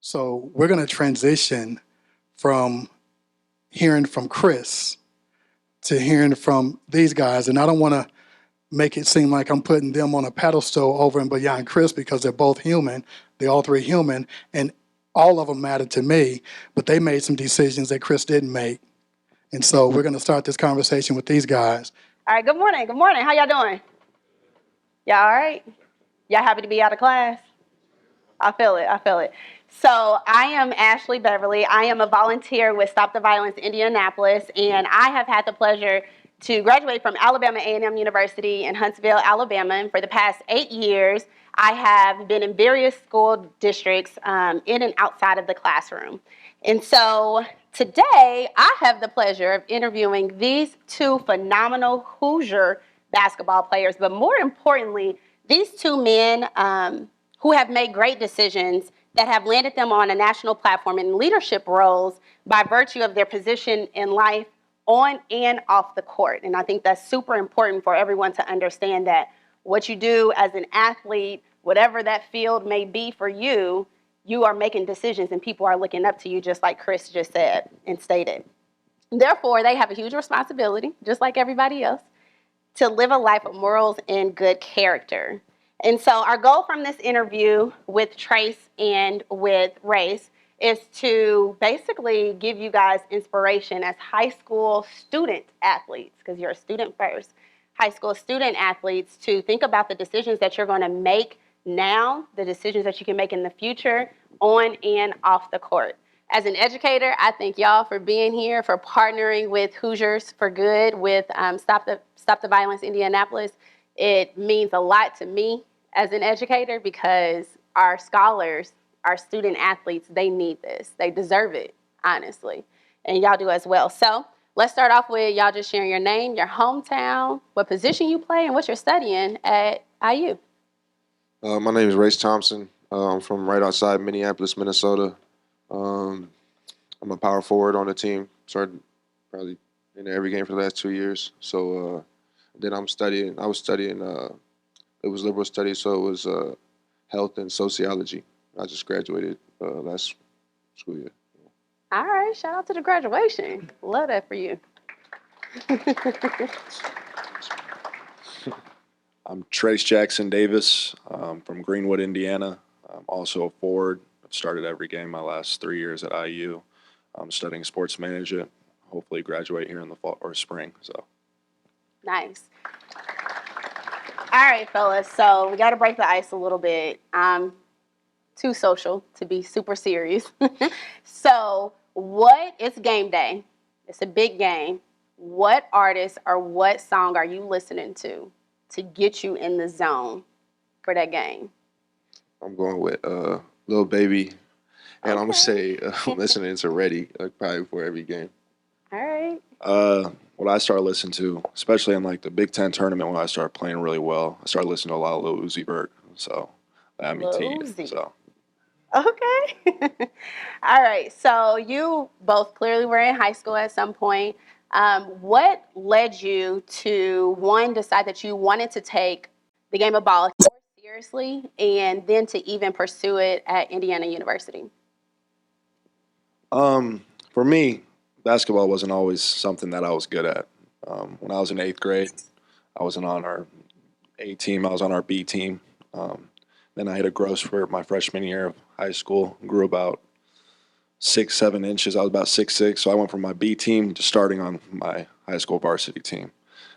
So we're going to transition from hearing from Chris to hearing from these guys. And I don't want to make it seem like I'm putting them on a pedestal over and beyond Chris, because they're both human. They're all three human, and all of them matter to me, but they made some decisions that Chris didn't make. And so we're going to start this conversation with these guys. All right, good morning. Good morning. How y'all doing? Y'all all right? Y'all happy to be out of class? I feel it. I feel it. So I am Ashley Beverly. I am a volunteer with Stop the Violence Indianapolis, and I have had the pleasure to graduate from Alabama A&M University in Huntsville, Alabama. And for the past 8 years, I have been in various school districts in and outside of the classroom. And so today, I have the pleasure of interviewing these two phenomenal Hoosier basketball players, but more importantly, these two men who have made great decisions that have landed them on a national platform in leadership roles by virtue of their position in life on and off the court. And I think that's super important for everyone to understand that what you do as an athlete, whatever that field may be for you, you are making decisions and people are looking up to you, just like Chris just said and stated. Therefore, they have a huge responsibility, just like everybody else, to live a life of morals and good character. And so our goal from this interview with Trayce and with Race is to basically give you guys inspiration as high school student athletes, because you're a student first, high school student athletes, to think about the decisions that you're going to make now, the decisions that you can make in the future, on and off the court. As an educator, I thank y'all for being here, for partnering with Hoosiers for Good, with Stop the Violence Indianapolis. It means a lot to me as an educator, because our scholars, our student athletes, they need this. They deserve it, honestly. And y'all do as well. So let's start off with y'all just sharing your name, your hometown, what position you play, and what you're studying at IU. My name is Trayce Thompson. I'm from right outside Minneapolis, Minnesota. I'm a power forward on the team. Started probably in every game for the last 2 years. So then I'm studying. I was studying. It was liberal studies, so it was health and sociology. I just graduated last school year. All right, shout out to the graduation. Love that for you. I'm Trayce Jackson Davis from Greenwood, Indiana. I'm also a forward. I've started every game my last 3 years at IU. I'm studying sports management. Hopefully graduate here in the fall or spring. So nice. All right, fellas. So we got to break the ice a little bit. I'm too social to be super serious. So it's game day. It's a big game. What artist or what song are you listening to get you in the zone for that game? I'm going with Lil Baby, and I'm gonna say I'm listening to Ready probably before every game. All right. What I started listening to, especially in like the Big Ten tournament when I started playing really well, I started listening to a lot of Lil Uzi Vert. So that me too. So. Okay. All right. So you both clearly were in high school at some point. What led you to, one, decide that you wanted to take the game of ball more seriously, and then to even pursue it at Indiana University? For me, basketball wasn't always something that I was good at. When I was in 8th grade, I wasn't on our A team. I was on our B team. Then I hit a growth spurt my freshman year of high school. Grew about 6-7 inches. I was about 6'6", so I went from my B team to starting on my high school varsity team.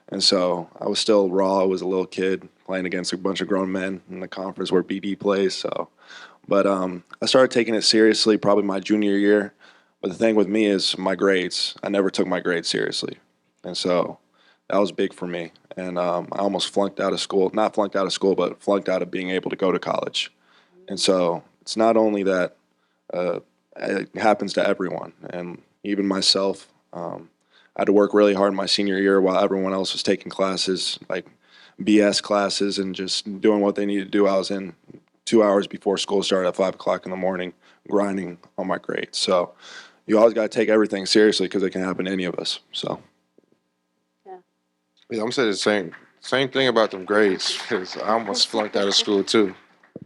And so I was still raw. I was a little kid playing against a bunch of grown men in the conference where BD plays. But I started taking it seriously probably my junior year. But the thing with me is my grades. I never took my grades seriously. And so that was big for me. And I almost flunked out of school. Not flunked out of school, but flunked out of being able to go to college. And so it's not only that it happens to everyone. And even myself, I had to work really hard my senior year while everyone else was taking classes, like BS classes, and just doing what they needed to do. I was in 2 hours before school started at 5 o'clock in the morning, grinding on my grades. So you always got to take everything seriously because it can happen to any of us. So. Yeah, I'm saying the same thing about them grades, because I almost flunked out of school too.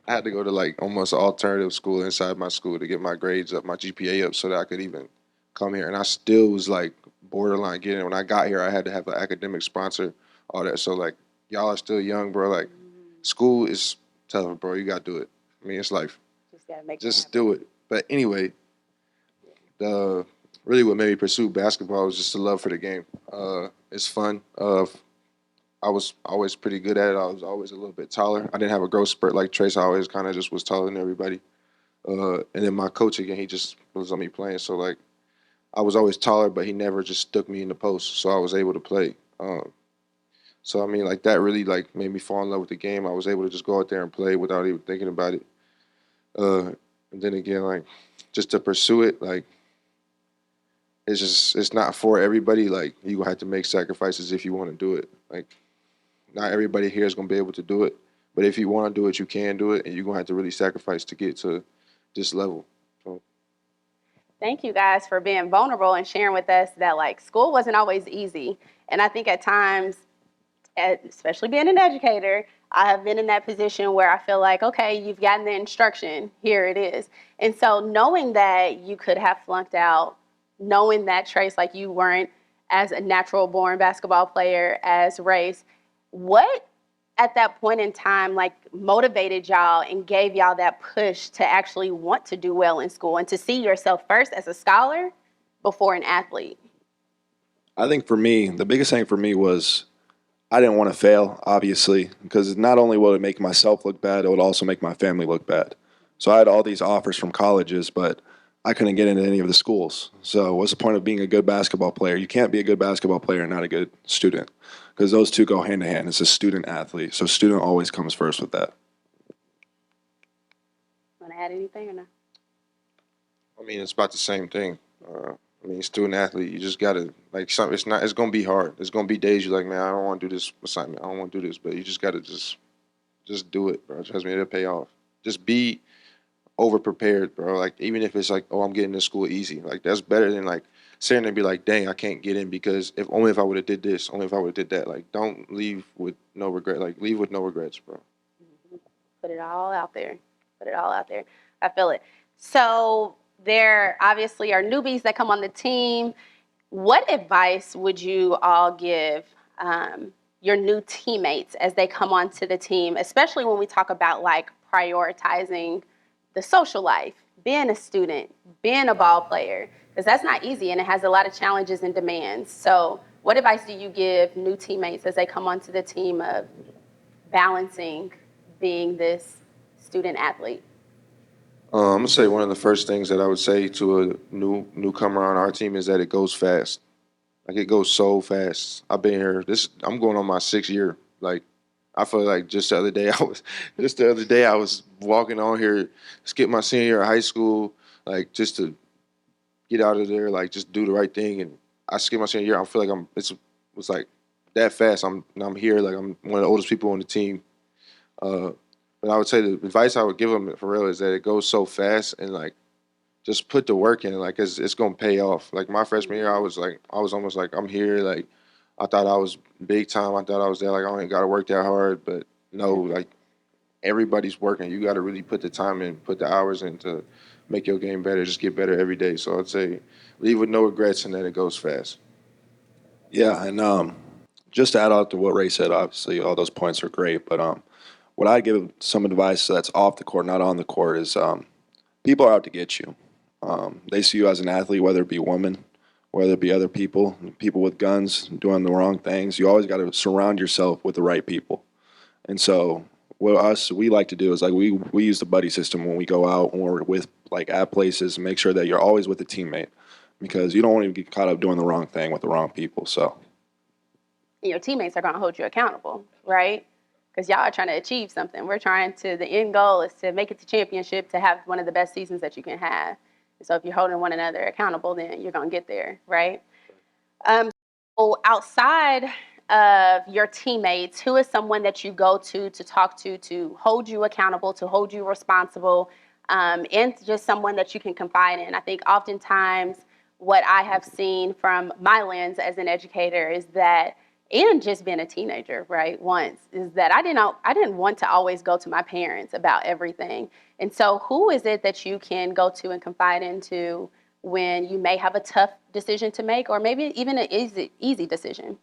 I had to go to like almost an alternative school inside my school to get my grades up, my GPA up, so that I could even come here. And I still was like borderline getting it. When I got here, I had to have an academic sponsor, all that. So like, y'all are still young, bro. Like, school is tough, bro. You gotta do it. I mean, it's life. Just gotta make it Just happen. do it. But anyway, the really what made me pursue basketball was just the love for the game. It's fun. I was always pretty good at it. I was always a little bit taller. I didn't have a growth spurt like Trayce. I always kind of just was taller than everybody. And then my coach again, he just was on me playing. So like, I was always taller, but he never just stuck me in the post, so I was able to play. So I mean, like that really like made me fall in love with the game. I was able to just go out there and play without even thinking about it. And then again, like just to pursue it, like it's not for everybody. Like you gonna have to make sacrifices if you want to do it. Like not everybody here is gonna be able to do it, but if you want to do it, you can do it, and you're gonna have to really sacrifice to get to this level. So, Thank you guys for being vulnerable and sharing with us that like school wasn't always easy. And I think at times, especially being an educator, I have been in that position where I feel like, okay, you've gotten the instruction, here it is. And so knowing that you could have flunked out, knowing that Trayce, like you weren't as a natural born basketball player as Race, what at that point in time like motivated y'all and gave y'all that push to actually want to do well in school and to see yourself first as a scholar before an athlete? I think for me, the biggest thing for me was I didn't want to fail, obviously, because not only would it make myself look bad, it would also make my family look bad. So I had all these offers from colleges, but I couldn't get into any of the schools. So what's the point of being a good basketball player? You can't be a good basketball player and not a good student, because those two go hand in hand. It's a student athlete, so student always comes first with that. Want to add anything or no? I mean, it's about the same thing. I mean, student athlete, you just gotta like something. It's not. It's gonna be hard. It's gonna be days you're like, man, I don't want to do this assignment. I don't want to do this, but you just gotta just do it, bro. Trust me, it'll pay off. Just be over prepared, bro. Like even if it's like, oh, I'm getting to school easy. Like that's better than like sitting there and be like, dang, I can't get in because if I would have did this, only if I would have did that. Like don't leave with no regret. Like leave with no regrets, bro. Put it all out there. Put it all out there. I feel it. So there obviously are newbies that come on the team. What advice would you all give your new teammates as they come onto the team, especially when we talk about like prioritizing the social life, being a student, being a ball player, because that's not easy and it has a lot of challenges and demands. So what advice do you give new teammates as they come onto the team of balancing being this student athlete? I'm gonna say one of the first things that I would say to a newcomer on our team is that it goes fast. Like it goes so fast. I've been here. I'm going on my 6th year. Like I feel like just the other day I was walking on here, skip my senior year of high school, like just to get out of there, like just do the right thing. And I skipped my senior year. I feel like it was like that fast. I'm here. Like I'm one of the oldest people on the team. But I would say the advice I would give them for real is that it goes so fast and like just put the work in. Like it's gonna pay off. Like my freshman year, I was almost like I'm here. Like I thought I was big time. I thought I was there. Like I ain't got to work that hard. But no, like everybody's working. You got to really put the time in, put the hours in to make your game better. Just get better every day. So I'd say leave with no regrets and then it goes fast. Yeah, and just to add on to what Ray said, obviously all those points are great, but what I give some advice that's off the court, not on the court, is people are out to get you. They see you as an athlete, whether it be women, whether it be other people, people with guns doing the wrong things. You always got to surround yourself with the right people. And so what we like to do is like we use the buddy system when we go out when we're with like at places and make sure that you're always with a teammate because you don't want to get caught up doing the wrong thing with the wrong people. So Your teammates are going to hold you accountable, right? Because y'all are trying to achieve something. The end goal is to make it to championship, to have one of the best seasons that you can have. And so if you're holding one another accountable, then you're going to get there, right? So outside of your teammates, who is someone that you go to talk to hold you accountable, to hold you responsible, and just someone that you can confide in? I think oftentimes what I have seen from my lens as an educator is that and just being a teenager, right, once, is that I didn't want to always go to my parents about everything. And so who is it that you can go to and confide into when you may have a tough decision to make, or maybe even an easy decision?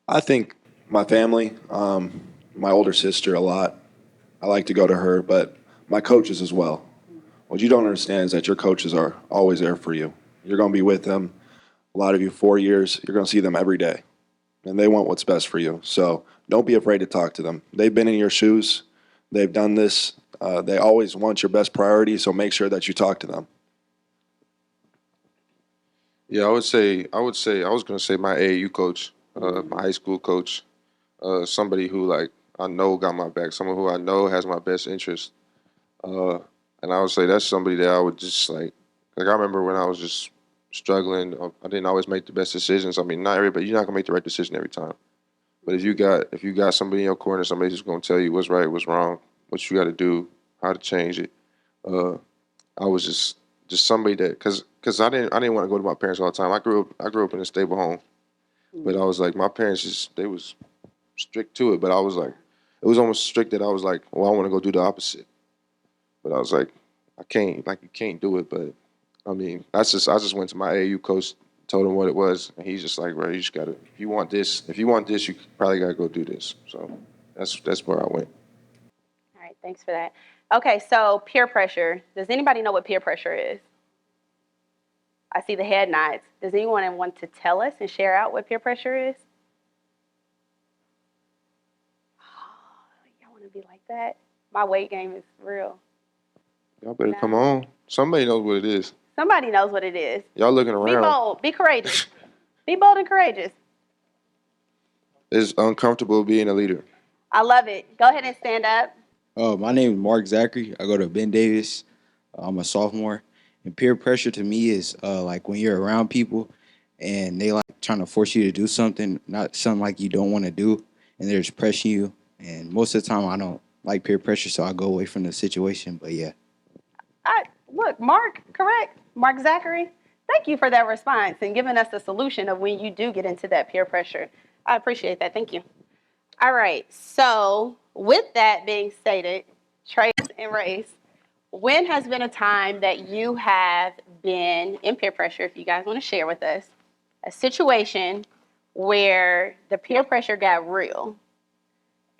I think my family, my older sister a lot. I like to go to her, but my coaches as well. What you don't understand is that your coaches are always there for you. You're going to be with them, a lot of you, 4 years. You're going to see them every day, and they want what's best for you. So don't be afraid to talk to them. They've been in your shoes. They've done this. They always want your best priority, so make sure that you talk to them. Yeah, I was gonna say my AAU coach, my high school coach, somebody who like I know got my back, someone who I know has my best interest. Uh, and I would say that's somebody that I would just like I remember when I was just struggling, I didn't always make the best decisions. I mean, not everybody, you're not gonna make the right decision every time. But if you got somebody in your corner, somebody who's gonna tell you what's right, what's wrong, what you got to do, how to change it. Uh, I was just somebody that because I didn't want to go to my parents all the time. I grew up in a stable home, but I was like my parents just they was strict to it. But I was like it was almost strict that I was like, well, I want to go do the opposite. But I was like, I can't, like you can't do it. But I mean, I just went to my AAU coach, told him what it was, and he's just like, bro, you just gotta if you want this, you probably gotta go do this. So that's where I went. All right, thanks for that. Okay, so peer pressure. Does anybody know what peer pressure is? I see the head nods. Does anyone want to tell us and share out what peer pressure is? Oh, y'all want to be like that? My weight game is real. Y'all better No. come on. Somebody knows what it is. Somebody knows what it is. Y'all looking Be around. bold. Be courageous. Be bold and courageous. It's uncomfortable being a leader. I love it. Go ahead and stand up. My name is Mark Zachary. I go to Ben Davis. I'm a sophomore. And peer pressure to me is like when you're around people and they like trying to force you to do something, not something like you don't want to do, and they're just pressing you. And most of the time, I don't like peer pressure, so I go away from the situation. But yeah. Look, Mark, correct? Mark Zachary. Thank you for that response and giving us a solution of when you do get into that peer pressure. I appreciate that. Thank you. All right. So, with that being stated, Trayce and Race, when has been a time that you have been in peer pressure, if you guys want to share with us, a situation where the peer pressure got real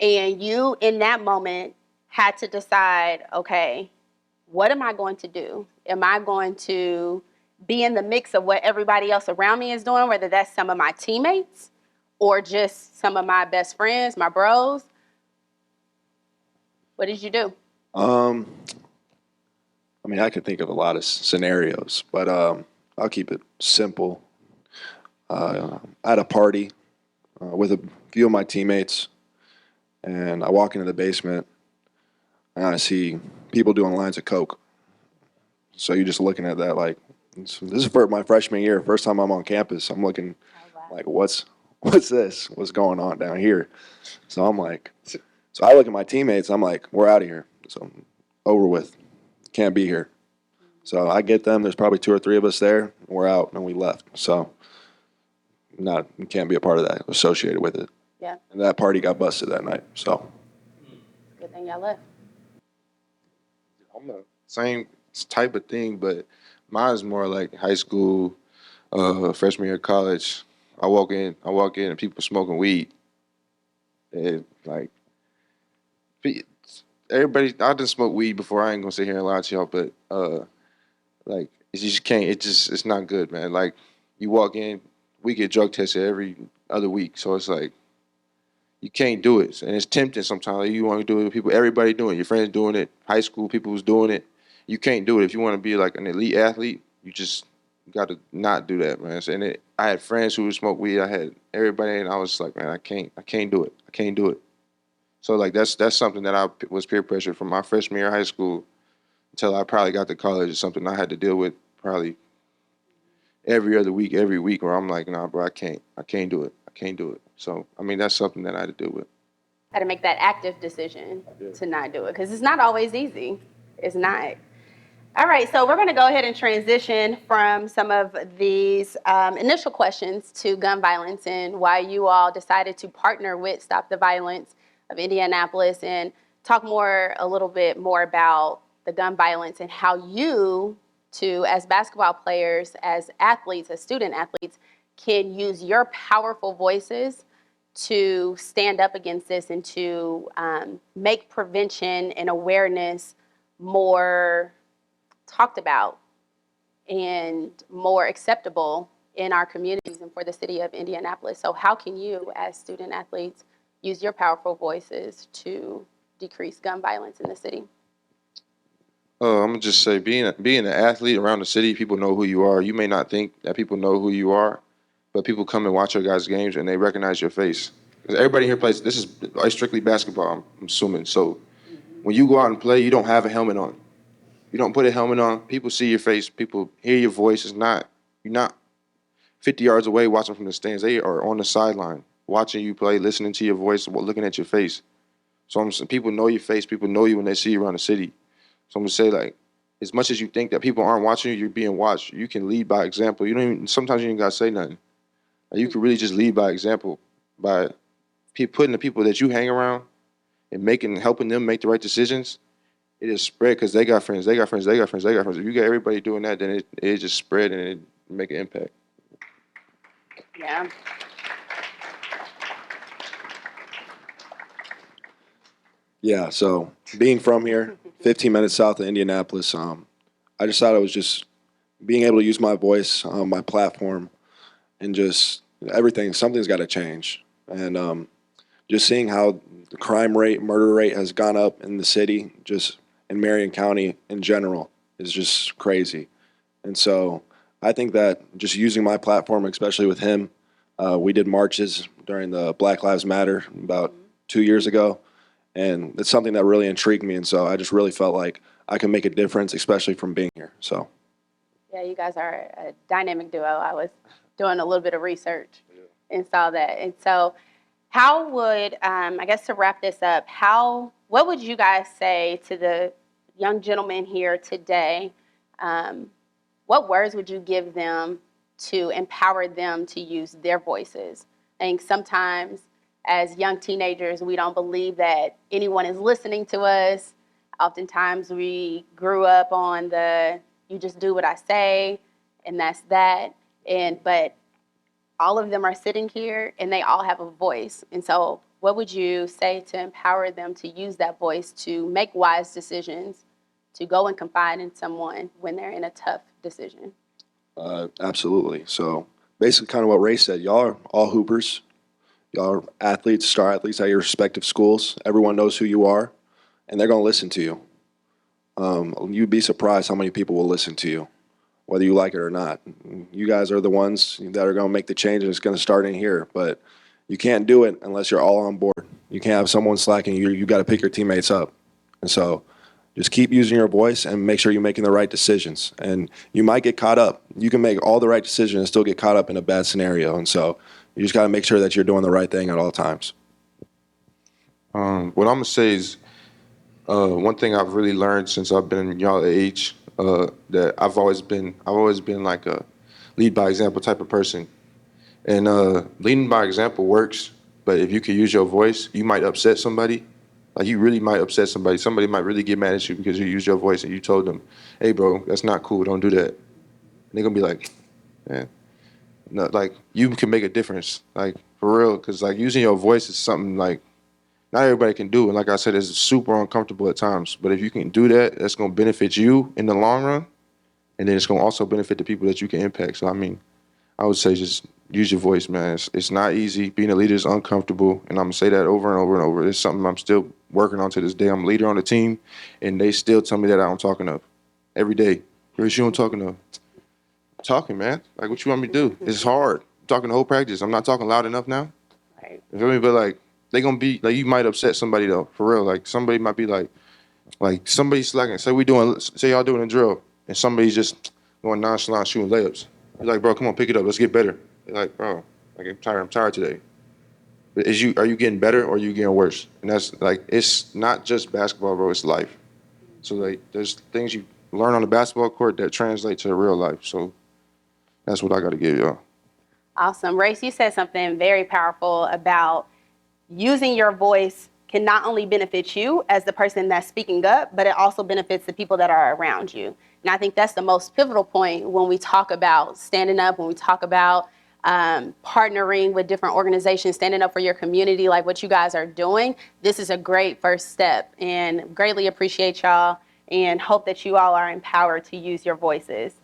and you, in that moment, had to decide, okay, what am I going to do? Am I going to be in the mix of what everybody else around me is doing, whether that's some of my teammates or just some of my best friends, my bros? What did you do? I mean, I could think of a lot of scenarios, but I'll keep it simple. At a party with a few of my teammates, and I walk into the basement, and I see people doing lines of coke. So you're just looking at that like, this is for my freshman year, first time I'm on campus. I'm looking like, what's this? What's going on down here? So I'm like, so I look at my teammates. I'm like, we're out of here. So over with. Can't be here. So I get them. There's probably 2 or 3 of us there. We're out and we left. So you can't be a part of that, associated with it. Yeah. And that party got busted that night. So Good thing y'all left. I'm the same type of thing, but mine's more like high school, freshman year of college. I walk in and people smoking weed. And like everybody, I done smoked weed before. I ain't gonna sit here and lie to y'all, but like you just can't. It's not good, man. Like you walk in, we get drug tested every other week, so it's like you can't do it, and it's tempting sometimes. Like, you want to do it with people, everybody doing it. Your friends doing it, high school people was doing it. You can't do it if you want to be like an elite athlete. You just got to not do that, man. And I had friends who would smoke weed. I had everybody, and I was like, man, I can't do it. I can't do it. So like that's something that I was peer pressure from my freshman year of high school until I probably got to college. It's something I had to deal with probably every other week, every week, where I'm like, nah, bro, I can't do it. I can't do it. So I mean, that's something that I had to deal with. Had to make that active decision to not do it because it's not always easy. It's not. All right, so we're going to go ahead and transition from some of these initial questions to gun violence and why you all decided to partner with Stop the Violence of Indianapolis, and talk a little bit more about the gun violence and how you two, as basketball players, as athletes, as student athletes, can use your powerful voices to stand up against this and to make prevention and awareness more talked about and more acceptable in our communities and for the city of Indianapolis. So how can you, as student athletes, use your powerful voices to decrease gun violence in the city? I'm gonna just say, being an athlete around the city, people know who you are. You may not think that people know who you are, but people come and watch your guys' games and they recognize your face. 'Cause everybody here plays. This is strictly basketball, I'm assuming. So when you go out and play, you don't have a helmet on. You don't put a helmet on. People see your face. People hear your voice. You're not 50 yards away watching from the stands. They are on the sideline watching you play, listening to your voice, looking at your face. So people know your face. People know you when they see you around the city. So I'm gonna say, like, as much as you think that people aren't watching you, you're being watched. You can lead by example. Sometimes you ain't gotta say nothing. Like, you can really just lead by example by putting the people that you hang around and helping them make the right decisions. It is spread because they got friends, they got friends, they got friends, they got friends. If you got everybody doing that, then it just spread and it make an impact. Yeah. Yeah, so being from here, 15 minutes south of Indianapolis, I just thought it was just being able to use my voice, my platform, and just everything. Something's got to change. And just seeing how the crime rate, murder rate has gone up in the city, just in Marion County in general, is just crazy. And so I think that just using my platform, especially with him, we did marches during the Black Lives Matter about 2 years ago. And it's something that really intrigued me. And so I just really felt like I can make a difference, especially from being here. So. Yeah, you guys are a dynamic duo. I was doing a little bit of research and saw that. And so how would, I guess to wrap this up, what would you guys say to the young gentlemen here today? What words would you give them to empower them to use their voices? I think sometimes as young teenagers, we don't believe that anyone is listening to us. Oftentimes we grew up on you just do what I say, and that's that. But all of them are sitting here and they all have a voice. And so what would you say to empower them to use that voice to make wise decisions, to go and confide in someone when they're in a tough decision? Absolutely. So basically kind of what Ray said, y'all are all hoopers. Y'all are athletes, star athletes at your respective schools. Everyone knows who you are, and they're going to listen to you. You'd be surprised how many people will listen to you, whether you like it or not. You guys are the ones that are going to make the change, and it's going to start in here. But you can't do it unless you're all on board. You can't have someone slacking. You got to pick your teammates up. And so just keep using your voice and make sure you're making the right decisions. And you might get caught up. You can make all the right decisions and still get caught up in a bad scenario. And so you just got to make sure that you're doing the right thing at all times. What I'm gonna say is, one thing I've really learned since I've been y'all age, that I've always been like a lead by example type of person, and leading by example works. But if you can use your voice, you might upset somebody. Like, you really might upset somebody. Somebody might really get mad at you because you used your voice and you told them, "Hey, bro, that's not cool. Don't do that." And they're gonna be like, "Man." No, like, you can make a difference, like, for real, because, like, using your voice is something, like, not everybody can do. And like I said, it's super uncomfortable at times. But if you can do that, that's going to benefit you in the long run, and then it's going to also benefit the people that you can impact. So, I mean, I would say just use your voice, man. It's not easy. Being a leader is uncomfortable, and I'm going to say that over and over and over. It's something I'm still working on to this day. I'm a leader on the team, and they still tell me that I don't talk enough every day. Chris, you don't talk enough. Talking, man. Like, what you want me to do? It's hard. I'm talking the whole practice. I'm not talking loud enough now. Right. You feel me? But, like, they gonna be like, you might upset somebody though, for real. Like, somebody might be like somebody's slacking. Say y'all doing a drill, and somebody's just going nonchalant shooting layups. You're like, bro, come on, pick it up. Let's get better. You're like, bro, like, I'm tired today. But are you getting better or are you getting worse? And that's like, it's not just basketball, bro. It's life. So, like, there's things learn on the basketball court that translate to real life. So that's what I got to give y'all. Awesome. Race, you said something very powerful about using your voice can not only benefit you as the person that's speaking up, but it also benefits the people that are around you. And I think that's the most pivotal point when we talk about standing up, when we talk about partnering with different organizations, standing up for your community, like what you guys are doing. This is a great first step, and greatly appreciate y'all and hope that you all are empowered to use your voices.